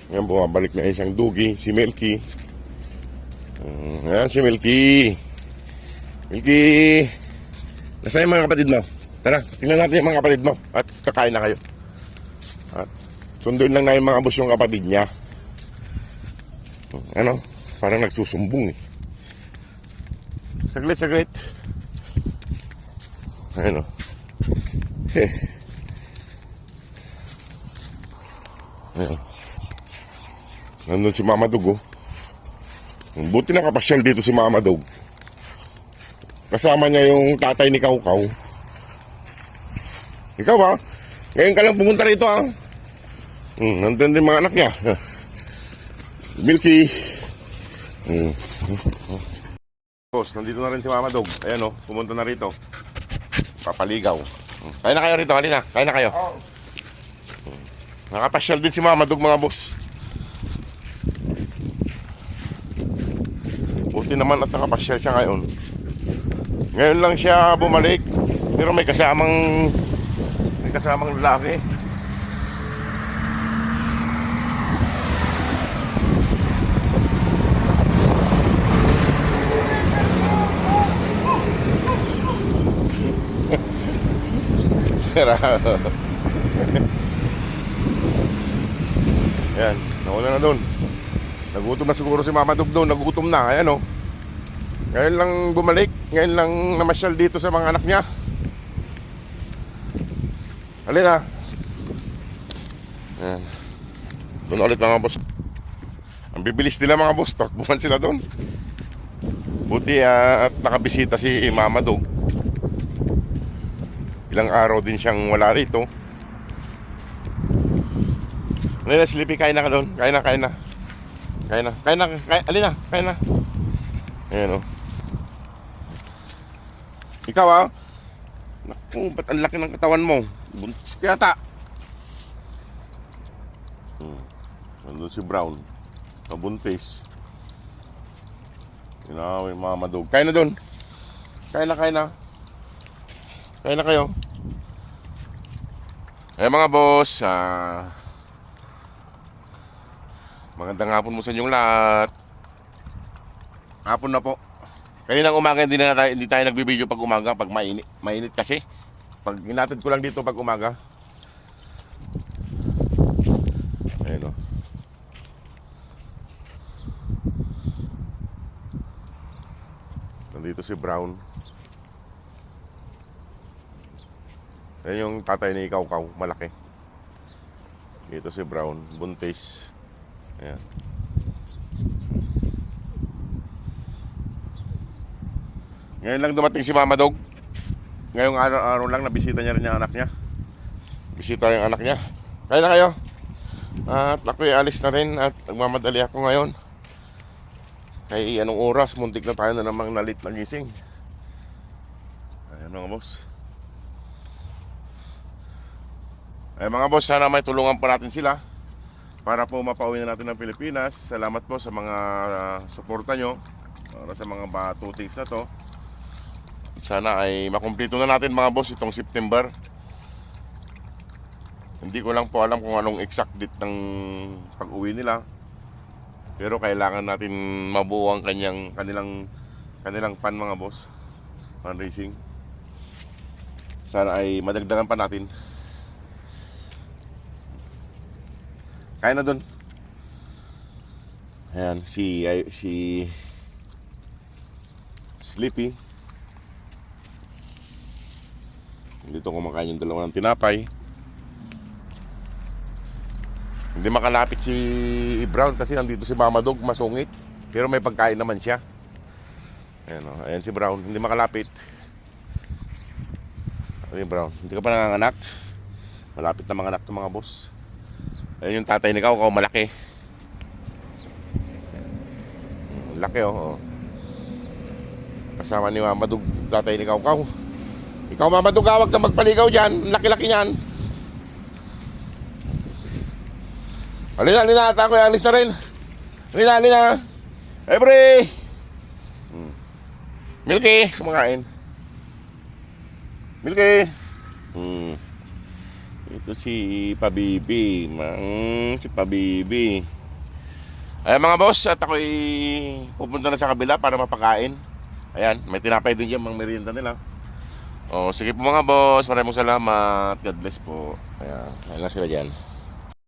Ngayon bumabalik na isang dugi, si Milky. Ayan si Milky. Milky! Nasaan yung mga kapatid mo? Tara, tingnan natin yung mga kapatid mo. At kakain na kayo. At sunduin lang na yung mga boss yung kapatid niya. Ano? Parang nagsusumbong eh. Saglit, saglit. Ayun o. Ayun. Nandun si Mama Dog oh. Buti nakapasyal dito si Mama Dog. Kasama niya yung tatay ni Kaw Kaw. Ikaw ba? Ngayon ka lang pumunta rito ha. Nandun din mga anak niya. Milky. Boss, nandito na rin si Mama Dog. Ayan o, pumunta na rito. Papaligaw. Kaya na kayo rito, halina. Kaya na kayo. Nakapasyal din si Mama Dog mga boss. Buti naman at nakapasyal siya ngayon. Ngayon lang siya bumalik. Pero may kasamang lalaki. Ayan, nauna na doon. Nagutom na siguro si Mama Dog doon. Nagutom na, ayan o. Ngayon lang bumalik. Ngayon lang namasyal dito sa mga anak niya. Halina. Ayan. Doon ulit mga boss. Ang bibilis nila mga boss. Takbuhan sila doon. Buti at nakabisita si Mama Dog. Ilang araw din siyang wala rito. Halina, Sleepy, kain na ka doon. Kain na. Halina, kain na. Ayan o. Ikaw ha? Naku, ba't ang laki ng katawan mo? Buntis ka yata. Nandun si Brown. Nabuntis. Yung Mama Dog. Kain na doon. Kain na. Kain na kayo. Mga boss, magandang hapon mo sa inyong lahat. Hapon na po. Kaninang umaga hindi tayo nagbibideo pag umaga, pag mainit kasi. Pag inatid ko lang dito pag umaga. Ayun o. Nandito si Brown. Ayun yung tatay ni Kaw Kaw, malaki. Dito si Brown, buntis. Ayan. Ngayon lang dumating si Mama Dog. Ngayong araw lang nabisita niya rin yung anak niya. Bisita yung anak niya. Kaya na kayo. At ako'y alis na rin at nagmamadali ako ngayon. Kaya anong oras, muntik na tayo na namang nalit na gising. Ayan mga boss. Mga boss, sana may tulungan pa natin sila para po mapauwi na natin ng Pilipinas. Salamat po sa mga suporta nyo sa mga batutings na to. Sana ay makumpleto na natin mga boss itong September. Hindi ko lang po alam kung anong exact date ng pag-uwi nila. Pero kailangan natin mabuo ang kanilang pan mga boss. Fundraising. Sana ay madagdagan pa natin. Kaya na dun. Ayan, si Sleepy. Dito kumakain yung dalawa ng tinapay. Hindi makalapit si Brown kasi nandito si Mama Dog, masungit. Pero may pagkain naman siya. Ayan o, ayan si Brown, hindi makalapit. Ayan Brown, hindi ka pa nanganganak. Malapit na mga anak ng mga boss. Ayan yung tatay ni Kaw Kaw, malaki. Laki oh. Kasama ni Mama Dog, tatay ni Kaw Kaw. Ikaw Mama Dog, huwag kang magpaligaw dyan. Laki-laki niyan. Halina, ata ko alis na rin. Halina. Every Milky, kumakain. Milky. Ito si Pabibi. Si Pabibi. Ayan mga boss, at ako'y pupunta na sa kabila para mapakain. Ayan, may tinapay din dyan, mga merienda nila. O, sige po mga boss, maraming salamat. God bless po. Ayan, ayan lang sila dyan.